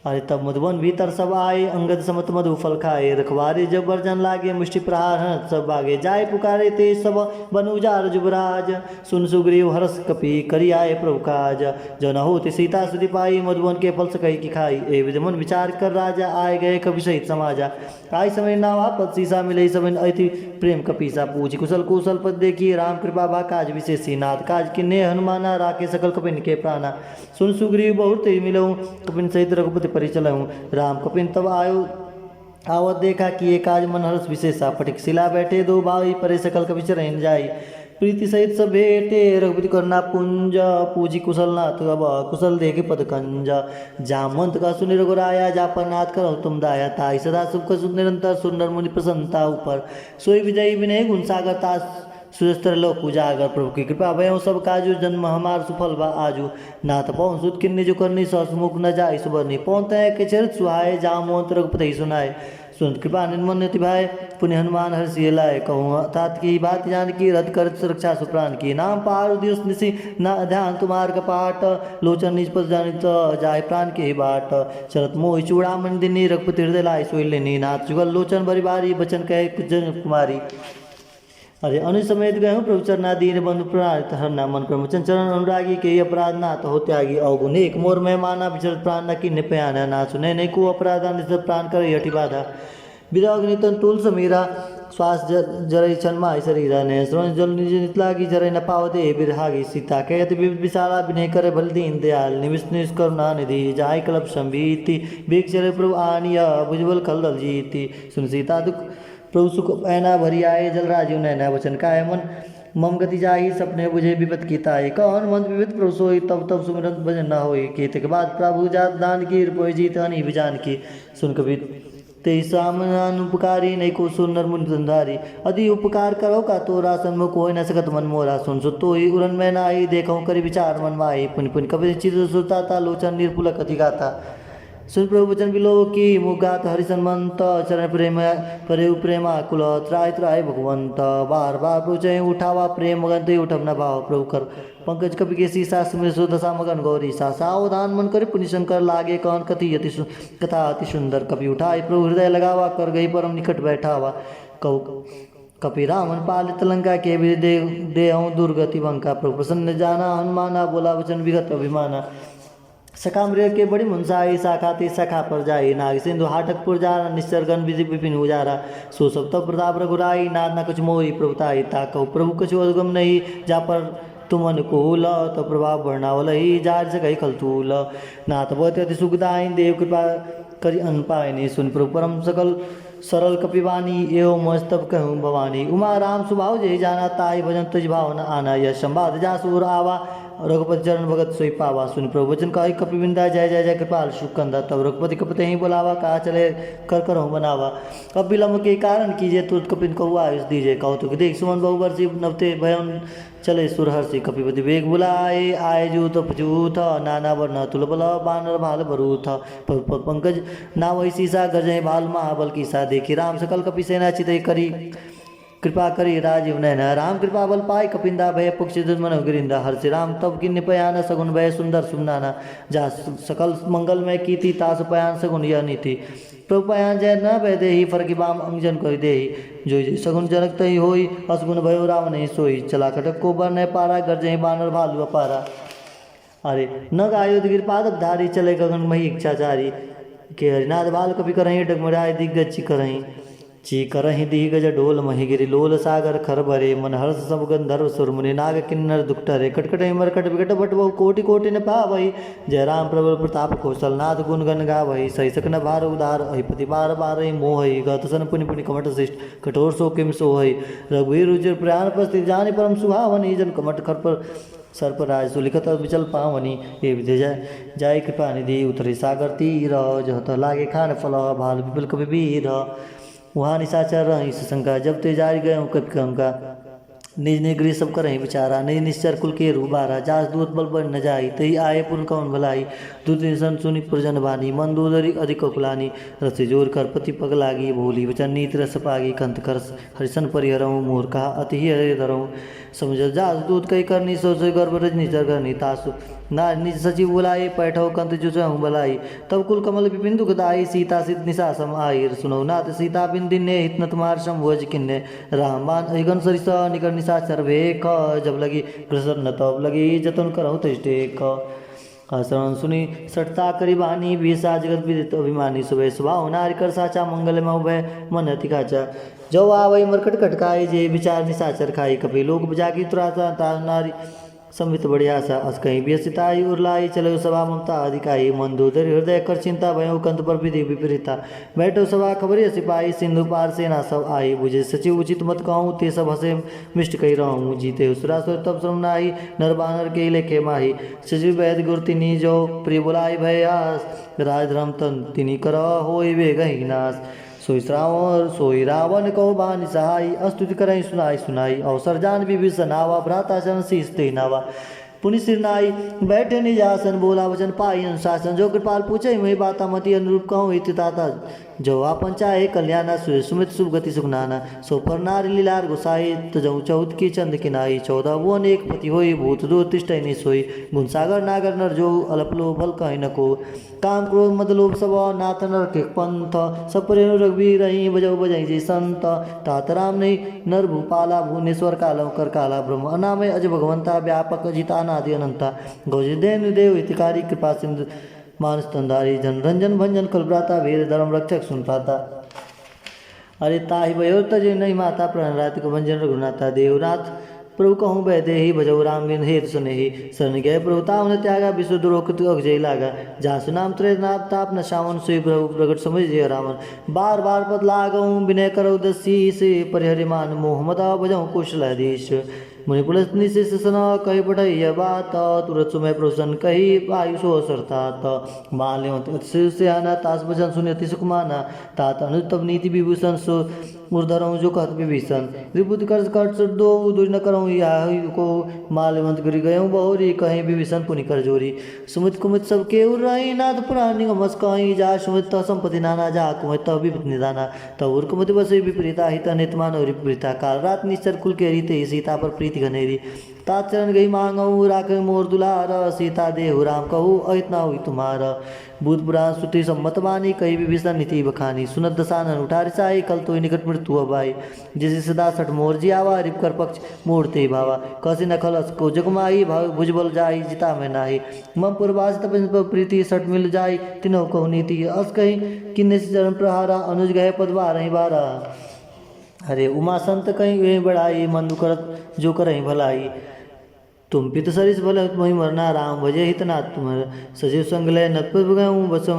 अरे तब मधुबन भीतर सब आए अंगद समत मधु फल खाए रखवारे जब वर्जन लागे मुष्टि प्रहार हंस सब आगे जाय पुकारे ते सब बन उजार जुबराज सुन सुग्रीव हरस कपि करी आए प्रभु काज जो न होते सीता सुधि पाई मधुबन के फल सकई की खाई ए विधमन विचार कर राजा आए गए कपि सहित समाजा आई समय नावा पद सीसा मिले समय अति प्रेम कपीसा पूछ कुशल कुशल पद देखी राम कृपा बा काज विशेषी नाथ काज किन्ने हनुमाना राखे सकल कपिन के प्राणा सुन सुग्रीव बहुत मिलऊँ कपिन सहित रघुपति परिचलऊँ राम कपिन तब आयो आवत देखा कि ये काज मन हर्ष विशेषा फटिक शिला बैठे दो भाई परे सकल कपि चरण जाई प्रीति सहित सब भेटे रघुपति करना पुंज पूजी कुशल नाथ अब कुशल देखे पद कंज जामंत का सुनि रघुराया जा पर नाथ करो तुम दाया ताई सदा सुख सुख निरंतर सुंदर मुनि प्रसन्नता ऊपर सोई विजयी विनय गुण सागर तास सुस्तर लोक उजागर प्रभु की कृपा भयों सब काजू जन्म हमार सुफल बा आजू नाथ पवन सुत किन्नी जो करनी ससमुख न जाय सुबरनी पौंते के चरित सुहाय जामोंत रघुपति सुनाए सुनत कृपा निर्मन्यति भाई पुण्य हनुमान हर्षि लाए कहूँ तात की बात जान की रद्द कर सुरक्षा सुप्राण की नाम पार दिवस निशि न ध्यान तुम्हार कपाट लोचन निज पद जानित जाय प्राण के बाट चरत मोहि चूड़ामणि दिनी रघुपति हृदय लाय सोई लेनी नाथ जुगल लोचन बरी बारी बचन कहे कुजन कुमारी। अरे अनु समेत गए प्रभु चरना दीन बंधु प्रणालित हरना मन क्रमचन चरण अनुरागी के अपराध ना तो त्यागी अवगुण एक मोर में माना विचरत प्राण न किन्ने पयाना ना सुने नहीं को अपराधा निश्चित प्राण कर यठी बाधा विराग्नितन तुल समीरा श्वास जरई छन्माई शरीरा ने श्रोण जल निज नितलागी जरई न पावते बिरहागी सीता कहत विशाला विनय करे भल दीन दयाल निविष्ट निष्करुणा निधि जाय कल्प संभीति बेग चले प्रभु आनिया भुजबल खलदल जीति सुन सीता दुख प्रभु सुख ऐना भरी आए जल राजीव नैना वचन काय मन मम गति जाही सपने बुझे विपत की ताई कौन मंद विविध प्रभु सोई तब तब सुमिरन भजन न होई कीते के बाद प्रभु जात दान की रिपोई जीत हनी विजान की सुन कवि ते सामन उपकारी नहीं को सुनर मुनि धंधारी अधि उपकार करो का तोरा सन्मुख हो न सकत मन मोरा सुन सो तो ही उरन में नाई देखो करी विचार मन माई पुनि पुनि कवि चित्र सुरता ता लोचन निर्पुलक अति गाता सुन प्रभु वचन बिलो की मुगात हरिसन्मंत चरण प्रेम परे प्रेमा कुल त्राय त्राय भगवंत बार बार पूछे उठावा प्रेम मगन ते उठब न भाव प्रभु कर पंकज कपि के शीसा सुमिर सो दशा मगन गौरी सा सावधान मन करे पुनि शंकर लागे कौन कथि यति कथा अति सुंदर कपि उठाई प्रभु हृदय लगावा कर गई परम निकट बैठावा कौ कपि रामन पालित लंका के भी दे दुर्गति वंका प्रभु प्रसन्न जाना हनुमाना बोला वचन विगत अभिमाना सखा मृग के बड़ी मुंसाई साखाती सखा पर जाई नाग सिंधु हाटकपुर जारा निश्चरगन विधि विपिन उजारा सो सब तब प्रताप रघुराई नाद न कुछ मोही प्रभुताई ताकौ प्रभु कुछ अगम नहीं जा पर तुम अनुकूल तो प्रभाव वर्णावल ही जार से गई खलतूल नाथ बहुत अति सुखदायी देव कृपा करी अनपायनी सुन प्रभु परम सकल सरल कपिवानी एवं मस्तब कहूँ भवानी उमा राम सुभाव जय जाना ताई भजन तुझ भावना आना यह संवाद जा सूर आवा रघुपति चरण भगत सोई पावा सुन प्रभु वचन कही कपिविंदा जय जय जय कृपाल शुकंदा तब रघुपति कपते ही बुलावा कहा चले कर कर बनावा अब विलम्ब के कारण कीजिए तुरंत कपिन को आयुष दीजिए कौतुक देख सुमन बहुवर्षी नवते भयन चले सुरहर्षि कपिपति वेग बुलाए आय जूत पचूथ नाना वर्ण तुलबल बानर भाल बरूथ पंकज ना वही सीसा गजय भाल महाबल की सा देखी राम सकल कपि सेना चितई करी कृपा करी राजीव नैना राम कृपा बल पाई कपिंदा भय पुक्षि दुर्मन गिरिंदा हर्ष राम तब किन्नि पयान सगुन भय सुंदर सुमनाना जा सकल मंगल में की थी तास पयान सगुन यह नीति प्रभु पयान जय न भय देही फरकी बाम अंगजन कर देही जो जय सगुन जनक तही होई असगुन भयो राम नहीं सोई चला कटक को बर न पारा गरजही बानर भालु अपारा अरे न गायो गिर पादप धारी चले गगन मही इच्छाचारी के हरिनाथ बाल कभी करही डगमराय दिग्गज करही ची करहि दी गज डोल महिगिरि लोल सागर खर भरे मन हर्ष सब गंधर्व सुर मुनि नाग किन्नर दुखटरे कटकट मरकट विकट बट बहु कोटि कोटि न पावहि जय राम प्रबल प्रताप कौशल नाथ गुण गण गावहि सही सकन भार उदार अहिपति बार बार मोहि गत सन पुनि पुनि कमट शिष्ट कठोर सो किम सोहि रघुवीर रुचिर प्रयाण प्रस्थित जानि परम सुहावनि जन कमट खर पर सर्पराज सुलिखत विचल पावनी ये विधि जाय कृपा निधि उतरे सागर तीर जहत लागे खान फल भाल विपुल कवि वीर वहाँ निशाचर रही शंका जब ते जारी गए कपि कंका निज निज गृह सब करही विचारा निज निश्चर कुल के रूबारा जास दूत बल बन न जाई तही आए पुन कौन भलाई दूत सन सुनि पुरजन बानी मन दूदरी अधिक कुलानी रस जोर कर पति पग लागी भोली वचन नीत रस पागी कंत कर हरिशन परिहरऊँ मोर कहा अति ही हरे धरऊँ समझ जास दूत कई करनी सोच गर्भ रजनी करनी तासु ना निज सचिव बुलाए पैठो कंत जुसहु बलाई तब कुल कमल विपिन दुखदाई सीता सिद्ध निशा सम आई सुनौ नाथ सीता बिन दिन्ने हित न तुम्हार संभोज किन्ने राम मान अहिगन सरिस निकर निशाचर भेख जब लगी प्रसन्न तब लगी जतन करहु तिष्ठे शरण सुनी सटता करी बानी बीसा जगत विदित अभिमानी सुबह सुबह नारी कर साचा मंगल में उभय मन अति काचा जो आवई मरकट कटकाई जे विचार निशाचर खाई कपि लोक जागी तुराता नारी संवित बढ़िया सा अस कहीं व्यसिताई उर्लाई चलो सभा ममता अधिकाई मन दूधर हृदय कर चिंता भयो कंत पर विधि विपरीता बैठो सभा खबरिया सिपाही सिंधु पार सेना सब आई बुझे सचिव उचित मत कहूँ ते सब हसे मिष्ट कही रहूँ जीते सुरासुर तब श्रम नाही नर बानर के लेखे माही सचिव वैद गुर तिनी जो प्रिय बुलाई भयास राजधर्म तन तिनी कर होई वे गही नाश सोई रावण कहो बानी सहाई अस्तुति करई सुनाई सुनाई अवसर जान विभीषण आवा भ्राता चरण शीस ते नावा पुनि सिर नाई बैठे निजासन बोला वचन पाई अनुशासन जो कृपाल पूछे वही बाता मति अनुरूप कहूँ इति ताता जो आपन चाहे कल्याणा सुमित शुभ गति सुखनाना सो पर नारी लीलार गोसाई तजऊ चौथ की चंद किनाई 14 भुवन एक पति होई भूत दो तिष्ठ नहीं सोई गुण सागर नागर नर जो अलपलो बल कहीं न को काम क्रोध मद लोभ सब नाथ नर के पंथ सपरेनु रघुवीर रही बजऊ बजाई जी संत तात राम नहीं नर भूपाला भुवनेश्वर कालव कर काला ब्रह्म अनामय अज भगवंता व्यापक अजिता नादि अनंता गौजदेव देव हितकारी कृपा सिंधु मानस तंदारी जन रंजन भंजन कलब्राता वीर धर्म रक्षक सुन पाता अरे ताहि भयो तज नहीं माता प्रणरात को भंजन रघुनाथा देवनाथ प्रभु कहूँ वै देहि भजऊ राम बिन हेत सुनेहि शरण गए प्रभु तावन त्यागा विश्व दुरोकृत अगजय लागा जासु नाम त्रय नाप ताप न शावन सुई प्रभु प्रगट समझ जय रावण बार बार पद लागऊँ विनय करऊ दसी से परिहरिमान मोह मदा भजऊ कुशलाधीश मुनि पुलस निशिष सना कही पढ़ैया बात तुरत सुमय प्रसन्न कही आयु सो सरतात माल्यों से आना तास भजन सुनि अति सुख माना तात अनुतब नीति विभूषण सो मुर्धरऊँ जो कहत विभीषण रिपुत कर्ज कट दो दुर् न करऊँ या को माल्यवंत गिर गयऊँ बहुरी कहीं विभीषण पुनि कर जोरी सुमित कुमित सब के उर्राई नाथ पुराण निगमस कहीं जा सुमित संपत्ति नाना जा कुमित विपत निदाना तब उर कुमित बस विपरीता हित नितमान और विपरीता काल रात निश्चर कुल के रीते सीता पर प्रीति घनेरी तात चरण गई मांगऊ राख मोर दुलार सीता देहु राम कहू अहित ना हुई तुम्हारा भूत पुराण श्रुति सम्मत वाणी कही विभीषण नीति बखानी सुनत दसानन उठारी साई कल तो निकट मृत्यु अबाई जिसे सदा सठ मोर जी आवा रिप कर पक्ष मोड़ते भावा कसी न खलस को जगमाई भाव भुजबल जाई जिता में नाही मम पुरवास तप प्रीति सठ मिल जाई तिनो कहु नीति अस कही किन्ने से चरण प्रहारा अनुज गए पदवा रही बारा अरे उमा संत कहीं वे बढ़ाई मंदु करत जो करही भलाई तुम पित सरिस भले तुम्हें मरना राम भजे हितना तुम्हारे सजीव संग लय नतपत गऊँ बसों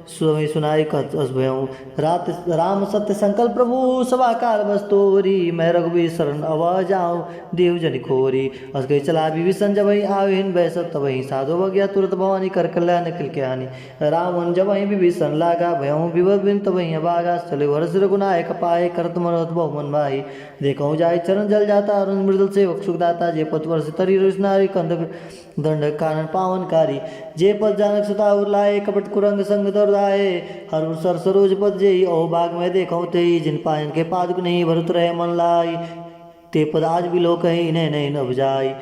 सुई सुनाई कत अस भयऊँ रात राम सत्य संकल्प प्रभु सभा काल बस तोरी मैं रघुवीर शरण अव जाऊँ देव जन खोरी अस गई चला विभीषण जब वही आविन बैस तब वही साधो बगिया तुरंत भवानी कर कल्याण निकल के आनी रावण जब वही विभीषण लागा भयऊँ विवद बिन तब वही अबागा चले वर्ष रघुनायक पाए करत मनोत बहु मन भाई देखूँ जाय चरण जल जाता अरुण मृदुल सेवक सुखदाता जे पत वर्ष तरी नारी कंदक दंड कानन पावनकारी जे पद जानक सुता उर्लाए कपट कुरंग संग दौड़ाए हर सर सरोज पद जेई ओ बाग में देखो ते जिन पायन के पादुक नहीं भरत रहे मन लाई ते पद आज भी लोक ही नहीं न बुझाई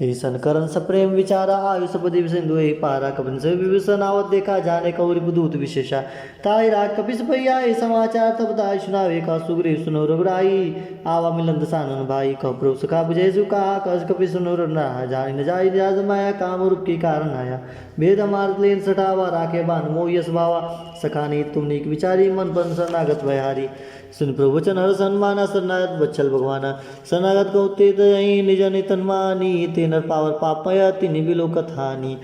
ईसन करण सप्रेम विचारा आयु सपदि सिंधु पारा कपन से विभीषण आवत देखा जाने कौरि दूत विशेषा ताई राग कपिस भैया ये समाचार तब ताई सुनावे का सुग्रीव सुनो रघुराई आवा मिलन दसानन भाई कह प्रभु सखा बुझे सुखा कस कपि सुनो रघुना जानी न जाई राज माया काम रूप के कारण आया भेद मार्ग लेन सटावा राखे बान मोह यश भावा सखानी तुम नीक विचारी मन बन शरणागत भयहारी सुन प्रभु वचन हर सन्माना शरणागत बच्चल भगवाना शरणागत को ते तई निज नितन मानी ते नर पावर पापया तिनि बिलो कथानी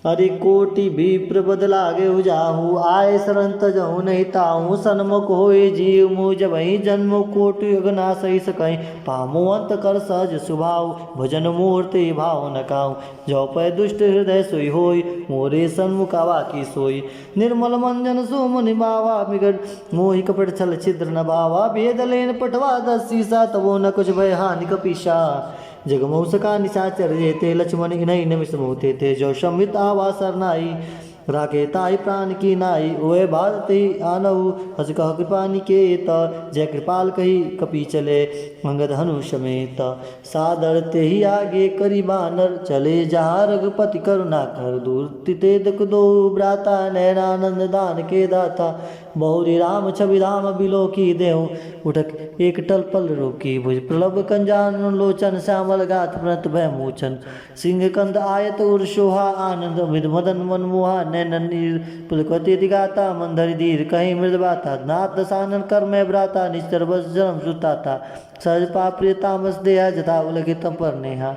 अरे कोटि विप्र बदलागे जाहू आए शरण तजहु नहीं ताहू सन्मुख होए जीव मुझ जबहि जन्म कोटि अगना सही सकई पामो अंत कर सहज स्वभाव भजन मूर्ति भाव न काऊ जो पै दुष्ट हृदय सोई होई मोरे सन्मुखा बाकी सोई निर्मल मंजन सोमनि बावा बिगड़ मोहि कपट छल छिद्र न बावा भेद लेन पटवा दस सीसा तबो न कुछ भय हानि कपीशा जगमौ सका निशाचर जेते लक्ष्मण इनहि निमिष मोते थे जो शमित आवा सरनाई राके ताई प्राण की नाई ओए भारती आनहु हस कह कृपा निकेत जय कृपाल कही कपी चले अंगद हनु समेत सादर ते ही आगे करी बानर चले जहाँ रघुपति करुणा कर दूर तिते दक दो ब्राता नैनानंद दान के दाता बहुरी राम छवि राम बिलो की देव उठक एक टल पल रोकी भुज प्रलभ कंजान लोचन श्यामल गात व्रत भय मोचन सिंह कंद आयत उर शोहा आनंद विद मदन मन मोहा नैनन नीर पुलकति दिगाता मंदर धीर कहीं मृदबाता नाथ दसानन कर में भ्राता निश्चर बस जन्म सुताता सहज पाप्रिय तामस देहा जता उलगित पर नेहा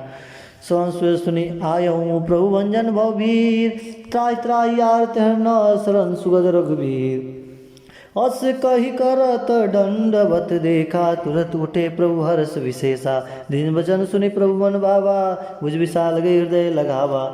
संस्वर सुनि आयऊ प्रभु भंजन भवभीर त्राय त्राय आरत न शरण सुगद रघुवीर अस कही करत दंडवत देखा तुरत उठे प्रभु हर्ष विशेषा दिन वचन सुनि प्रभु मन भावा भुज विशाल गए हृदय लगावा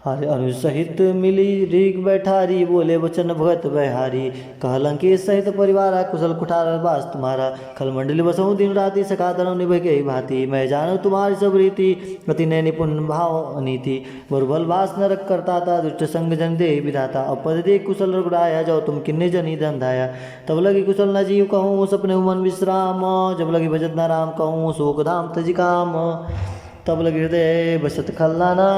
हरे अनु सहित मिली रीग बैठारी बोले वचन भगत बहारी कहलंके सहित परिवारा कुशल कुठार बास तुम्हारा खलमंडली बसऊँ दिन राति सखा धर्म निभ गई भांति मैं जानू तुम्हारी सब रीति गति ने निपुण भाव नीति बुर्बल वास नरक करता था दुष्ट संग जन दे विधाता अपद दे कुशल रुगड़ाया जाओ तुम किन्ने जनी धंधाया तब लगी कुशल न जीव कहूँ सपने मन विश्राम जब लगी भजत न राम कहूँ शोक धाम तज काम तब लगी हृदय बसत खल्लाना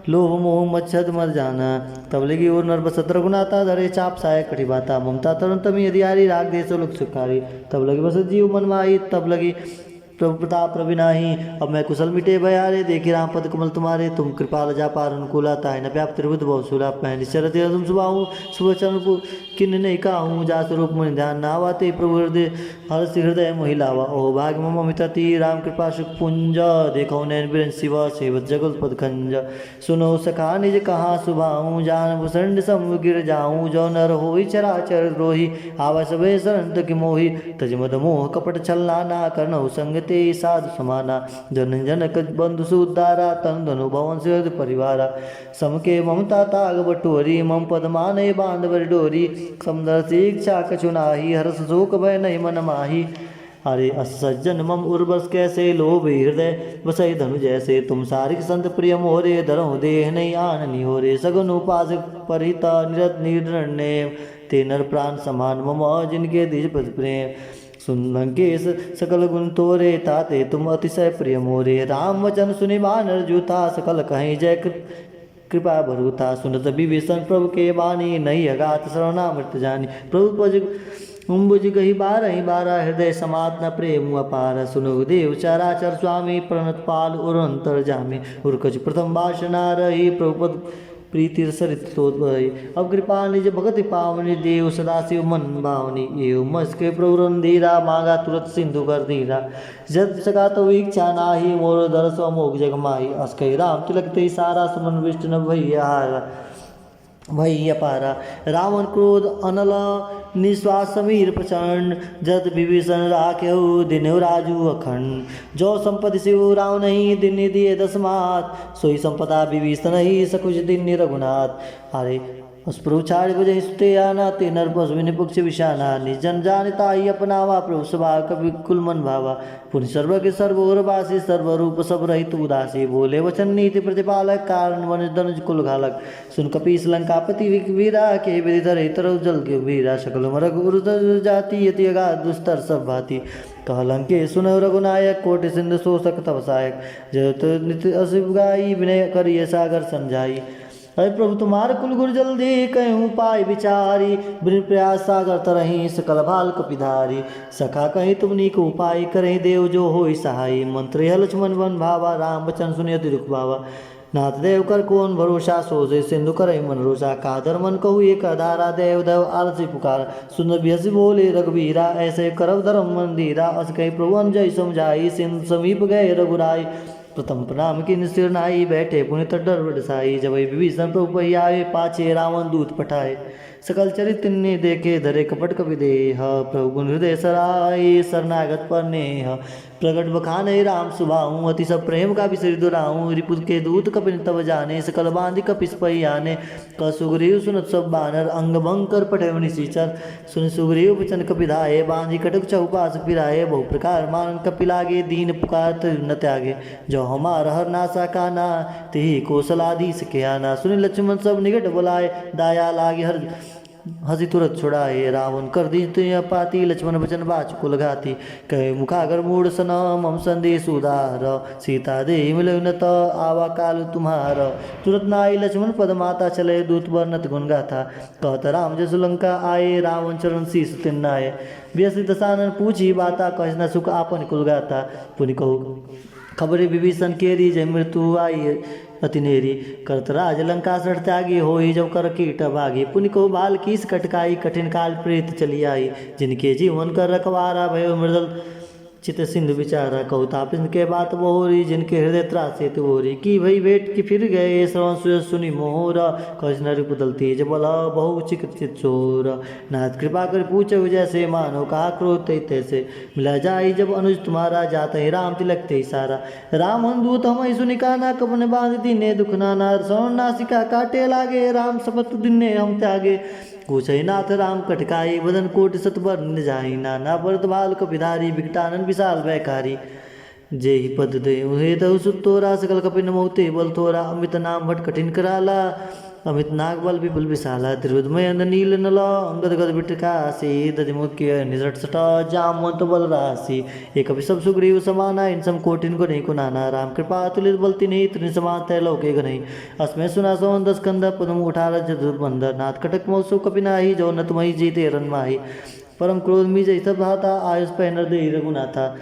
लोभ मोह मच्छद मर जाना तब लगी और नर बसत रघुनाथा धरे चाप साय कटी बाता ममता तरन तमी अधियारी राग देशो लोक सुखारी तब लगी बसत जीव मन माही तब लगी प्रभु प्रताप रविनाही अब मैं कुशल मिटे भयारे देखी राम पद कमल तुम्हारे तुम कृपाल जा पार अनुकूला ताय न व्याप्त त्रिभुत बहु सुला मैं निश्चरत तुम सुबाहूँ सुबह चरण किन्न नहीं काहूँ जा स्वरूप मुनि ध्यान नावाते प्रभु हृदय हर्ष हृदय मोहिलावा ओह भाग मम मितति राम कृपा सुख पुंज देखो नैन बिरन शिव सेवत जगल पद खंज सुनो सखा निज कहाँ सुबाहूँ जान भूषण सम गिर जाऊँ जो नर होई चराचर द्रोही आवा सबे शरण की मोही तज मद मोह कपट छलना ना करनहु संग ते साधु समाना जन जनक बंधु सुदारा तन धनु भवन से परिवारा समके ममता ताग बटोरी मम पद माने बांध डोरी समदर से इच्छा कछु नाही हरस शोक भय नहीं मन माही अरे असज्जन मम उर्वस कैसे लोभ हृदय बसई धनु जैसे तुम सारिक संत प्रिय मोरे धरो देह नहीं आननी हो रे सगुन उपास परिता निरत निर्णय ते नर प्राण समान मम जिनके दिज पद प्रेम सुन लंकेश सकल गुण तोरे ताते तुम अतिशय प्रिय मोरे राम वचन सुनि बानर जूता सकल कहीं जय कृपा भरूता सुनत विभीषण प्रभु के बानी नहीं अगात शरणामृत जानी प्रभु पज उम्बुज गही बारह हृदय समात न प्रेम अपार सुनो देव चराचर स्वामी प्रणत पाल उरंतर जामी उर्कज प्रथम भाषणा रही प्रभुपद प्रीति सरित सोई अब कृपा निज भगत पावनी देव सदाशिव मन भावनी एव मस्के प्रवरन धीरा मांगा तुरत सिंधु कर धीरा जब सका तो इच्छा नाही मोर दरस अमोघ जग माही अस्कई राम तिलक ते सारा सुमन विष्णु भैया पारा रावण क्रोध अनल निश्वास समीर प्रचंड जत विभीषण राख्यु दिनु राजू अखंड जो संपत्ति शिव राव नहीं दिन दिए दसमात सोई संपदा विभीषण ही सकुच दिन रघुनाथ अरे अस्पृह छाड़ बजे सुते आना ते नर पशु पक्ष विषाना निजन जानता ही अपनावा प्रभु सभा कवि कुल मन भावा पुण्य सर्व के सर्वोरवासी सर्वरूप सब रहित उदासी बोले वचन नीति प्रतिपालक कारण वन धनुज कुल घालक सुन कपीस लंकापति वीरा के विधि धरे तरु जल के वीरा सकल मरग उर जाति यति अगाध दुस्तर सब भांति कहलंके सुन रघुनायक कोटि सिंधु शोषक तपसायक जयत नित्य अशिव गाई विनय करिय सागर समझाई अरे प्रभु तुम्हार कुल गुर जल्दी कहूँ पाय विचारी बिन प्रयास सागर तरही सकल भाल कपिधारी सखा कहीं तुम नीक उपाय करें देव जो हो सहाय मंत्र लक्ष्मण वन भावा राम वचन सुनियति दुख भावा नाथ देव कर कौन भरोसा, सोचे सिंधु करे मन रोषा। कादर मन कहू एक आधारा, देव देव आलसी पुकार। सुन बिहस बोले रघुबीरा, ऐसे करब धर्म मंदिरा। अस कही प्रभु अनुजय समझाई, सिंधु समीप गए रघुराई। प्रथम प्रणाम की सिर नाई, बैठे पुनि तट डर बरसाई। जब विभीषण प्रभु पै आए, पाछे रावण दूत पठाए। सकल चरित्र ने देखे, धरे कपट कपि देह। प्रभु गुण हृदय सराय, शरणागत पर नेह। प्रगट बखाने राम सुभाऊ, अति सब प्रेम का विसरि दुराऊं। रिपुत के दूत कपिन तब जाने, सकल बांधि कपिस पै आने। क सुग्रीव सुनत सब बानर, अंग भंग कर पठे निशिचर। सुन सुग्रीव वचन कपिधाये, बांधि कटक चौपास फिराए। बहु प्रकार मान कपि लागे, दीन पुकार तजु न त्यागे। जो हमार हर नासा काना, तिहि कौशलाधीश के आना। सुनि लक्ष्मण सब निकट बुलाए, दाया लागे हर हंसी तुरत छुड़ाए। रावण कर दी तुय पाती, लक्ष्मण वचन बाच कुल घाती। कहे मुखागर मूढ़ सन, मम संदेश उदार। सीता दे मिलो न त, आवा काल तुम्हार। तुरत नाई लक्ष्मण पद माता, चले दूत वर्णत गुण गाथा। कहत राम जसु लंका आए, रावण चरण शीस तिन्नाए। व्यसि दसानन पूछी बाता, कह न सुख आपन कुल गाथा। पुनि कहू खबरे विभीषण केरी, जय मृत्यु आई अति नेरी। करत राज लंका सठ त्यागी, होई जब कर कीट भागी। पुनि को बाल कीस कटकाई, कठिन काल प्रेत चली आई। जिनके जीवन कर रखवारा, भयो मृदल चित सिंधु विचारा। कहु तापिन के बात बहोरी, जिनके हृदय त्रासे तिवोरी। की भई भेट की फिर गए, श्रवण सुयस सुनि मोर। कछ नरि पुतल तेज बल, बहु चिकित्सित चोर। नाथ कृपा कर पूछे जैसे, मानो कहा क्रोध तैसे। मिला जाई जब अनुज तुम्हारा, जात ही राम तिलक ते सारा। राम दूत हम सुनि काना, कपन बांध दीने दुख नाना। श्रवण नासिका काटे लागे, राम शपथ दिने हम त्यागे। पूछई नाथ राम कटकाई, वदन कोटि सतबर निजाई। नाना भरत भाल कपिधारी, विकटानन विशाल वैकारी। जे ही पद दे उहे तहु सुत तोरा, सकल कपिन मोते बल थोरा। अमित नाम भट कठिन कराला, अमित नाग बल विपुल विशाला। त्रिविधमय अंद नील नल, अंगद गद बिटकासी। दधिमुख्य निजट सट, जामवंत बल राशि। एक सब सुग्रीव समाना, इन सम कोटिन को नहीं कुनाना। राम कृपा तुलित बलति नहीं, त्रिन समान तय लोके गनई। अस्मै सुना सौन दस कंद, पदम 18 जदुर्बंद। नाथ कटक मौसु कपिनाही, जो न तुम्हि जीते रन माही। परम क्रोध मी जय सब हाथा, आयुष पहनर दे रघुनाथा।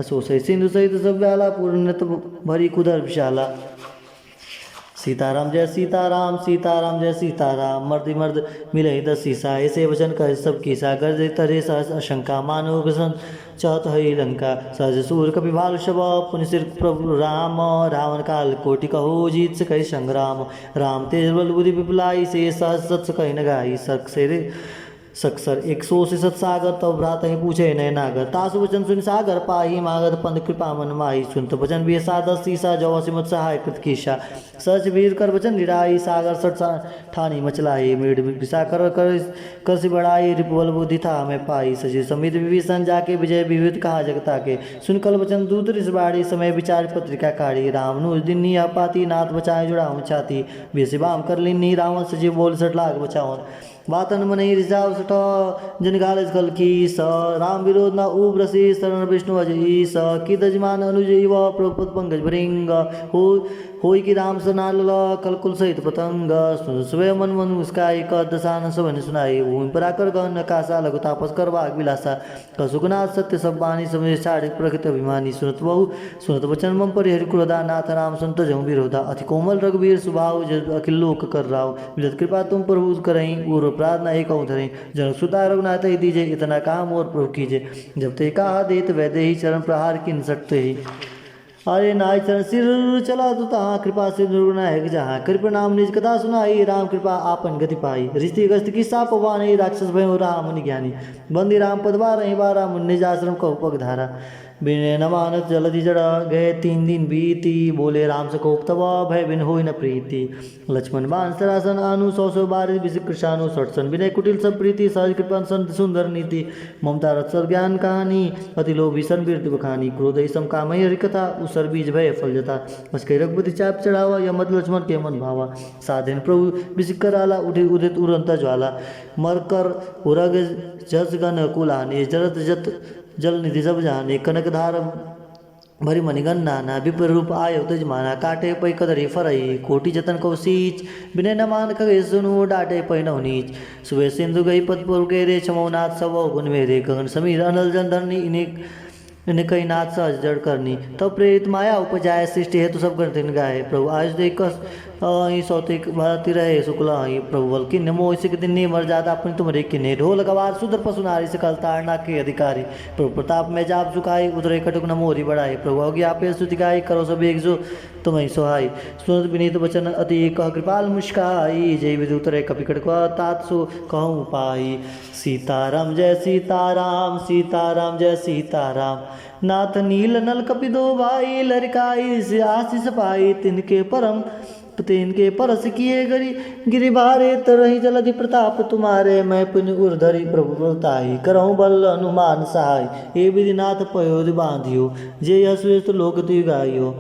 सोसई सिंधु सहित सब व्याला, पूर्ण भरी कुदर विशाला। सीताराम जय सीताराम, सीताराम जय सीताराम। मर्द मर्द मिले दस सीसा, ऐसे वचन कह सब कीसा। गर्ज तरे सहस आशंका, मानो ग्रसन चाहत हई लंका। सहज सूर कपि भाल शव, पुनि सिर प्रभु राम। रावण काल कोटि कहो, जीत से कही संग्राम। राम तेज बल बुद्धि विपुलाई, से सहस सत्स कही न गाई। सक्सर 100 सागर, तब भ्रात ही पूछे नय नागर। तासु वचन सुन सागर पाही, मागध पंद कृपा मन माही। सुनत वचन भी सादस सीसा, जौ सिमत सहाय कृत कीशा। सच वीर कर वचन निराई, सागर सठ ठानी मचलाई। मृड विषा कर से बढ़ाई, रिपुबल बुद्धि था मैं पाई। सचिव समित विभीषण, जाके विजय विविध कहा जगता के। सुन कल वचन दूत रिसबाड़ी, समय विचार पत्रिका काढ़ी। राम नु दिन्नी अपाती, नाथ बचाए जुड़ाऊं छाती। बेसिबाम कर लिन्नी, रावण सचिव बोल सठ लाग बचाओ। वातन मनि रिजाव सठ, जन गाल कल की स। राम विरोध न उब्रसी, शरण विष्णु अजई स। की दजमान अनुज इव, प्रभुपद पंकज भृंग। होई की राम सनाल, कलकुल सहित पतंग। स्वयं मन मन मुस्काई, क दशान सबन सुनाई। भूमि पराकर गहन कासा, लघु तापस कर भाग विलासा। कसुकनाथ सत्य सब बानी, समय साढ़ प्रकृत अभिमानी। सुनत बहु सुनत वचन मम परिहरि क्रोधा, नाथ राम संत जहु विरोधा। अति कोमल रघुवीर स्वभाव, अखिल लोक कर राव। मिलत कृपा तुम प्रभु करहीं, पूर्व प्रार्थना एक धरें। जनक सुता रघुनाथ ही दीजे, इतना काम और प्रभु कीजे। जब ते कहा देत वैदे ही, चरण प्रहार किन सकते ही। अरे नाय चरण सिर चला तो तहाँ, कृपा से निर्गुणायक जहाँ। कर प्रणाम निज कथा सुनाई, राम कृपा आपन गति पाई। रिश्ती गस्त की साप वानी, राक्षस भयो राम मुनि ज्ञानी। बंदी राम पद बारहि बारा, मुनि निज आश्रम कहु पग धारा। बिन न मानत जलधि जड़, गए 3 दिन बीती। बोले राम सकोप तब, भय बिन होई न प्रीति। लक्ष्मण बाण सरासन आनु, 100 बारिश विषि कृषानु। 60 सन विनय कुटिल सब प्रीति, सहज कृपन संत सुंदर नीति। ममता रत्सर ज्ञान कहानी, अति लोभी सन बिरति बखानी। क्रोध सम कामहि हरि कथा, उसर बीज भय फल जता। उसके रघुपति चाप चढ़ावा, यमद लक्ष्मण के मन भावा। साधन प्रभु विषि कराला, उठे उदित उड़ंत ज्वाला। मर कर उरग जस गण कुलाने, जरत जत जल निधि सब जाने। कनक धार भरी मणिगन नाना, विपर रूप आयो तजमाना। काटे पै कदरी फरई, कोटि जतन को सींच। बिने न मान कहे सुनु, डाटे पै नव नीच। सुबह सिंधु गई पद पुर गेरे, छमौनाथ सब गुण मेरे। गगन समीर अनल जन धरनी, इन्हें इन्हें कई नाथ सहज जड़ करनी, तब प्रेरित माया उपजाए सृष्टि हेतु सब कर दिन गाए। प्रभु आज देख ही सौतिक भारती रहे शुक्ला ही प्रभु बल किन्ने मोह सिक दिन मर जाता अपनी तुम्हारे किन्ने ढोल गवार सुधर पशु नारी सकल तारना के अधिकारी। प्रभु प्रताप में जाप झुकाई उतरे कटुक न मोरी बढ़ाई। प्रभु अज्ञा पे स्तुति गाई करो सब एक जो तुम्हें सोहाई। सुनत विनीत वचन अति कह कृपाल मुस्काई, जय विधि उतरे कपिकट तात सो कहूँ पाई। सीताराम जय सीताराम, सीताराम जय सीताराम, नाथ नील नल कपि दो भाई, लड़काई से आशीष पाई। तिनके परस किए गिरि भारे, तरही जलधि प्रताप तुम्हारे। मैं पुण्य उर्धरि प्रभु प्रताई, करहूँ बल हनुमान सहाय। हे विधिनाथ पयोधि बांधियो, जे अश्वेत लोक ति गाइयो।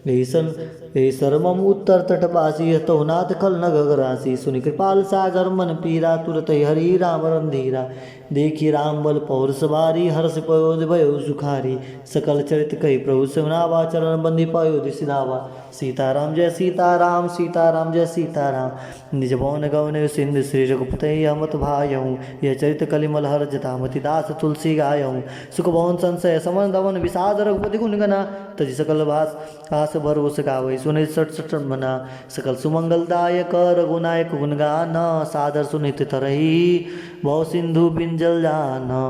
यही सर्वम उत्तर तटवासी, तो नाथ खल न गगरासी। सुनि कृपाल सागर मन पीरा, तुरत हरि राम रंधीरा। देखी राम बल पौर सवारी, हर्ष पयोधि भयो सुखारी। सकल चरित कही प्रभु सिमनावा, चरण बंदी पयोधि सिधावा। सीताराम जय सीताराम, सीताराम जय सीताराम, निज भवन गवन सिंधु श्री रघुपति हमत भायऊँ। यह चरित कलिमल हर जतामति दास तुलसी गायऊँ। सुख भवन संशय समन दवन, विषाद रघुपति गुण गना। तजि सकल भास आस भरोस गावै, सुनि सट सट मना। सकल सुमंगलदायक रघुनायक गुण गाना, सादर सुनित तरही भव सिंधु बिंजल जाना।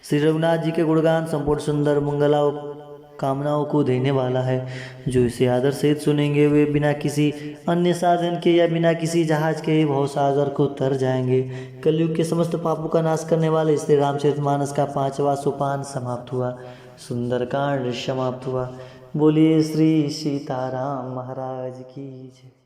श्री रघुनाथ जी के गुणगान संपूर्ण सुंदर मंगलाओं कामनाओं को देने वाला है। जो इसे आदर सहित सुनेंगे वे बिना किसी अन्य साधन के या बिना किसी जहाज के भव सागर को तर जाएंगे। कलयुग के समस्त पापों का नाश करने वाले श्री रामचरितमानस का 5वां सोपान समाप्त हुआ, सुंदरकांड समाप्त हुआ। बोलिए श्री सीताराम महाराज की जय।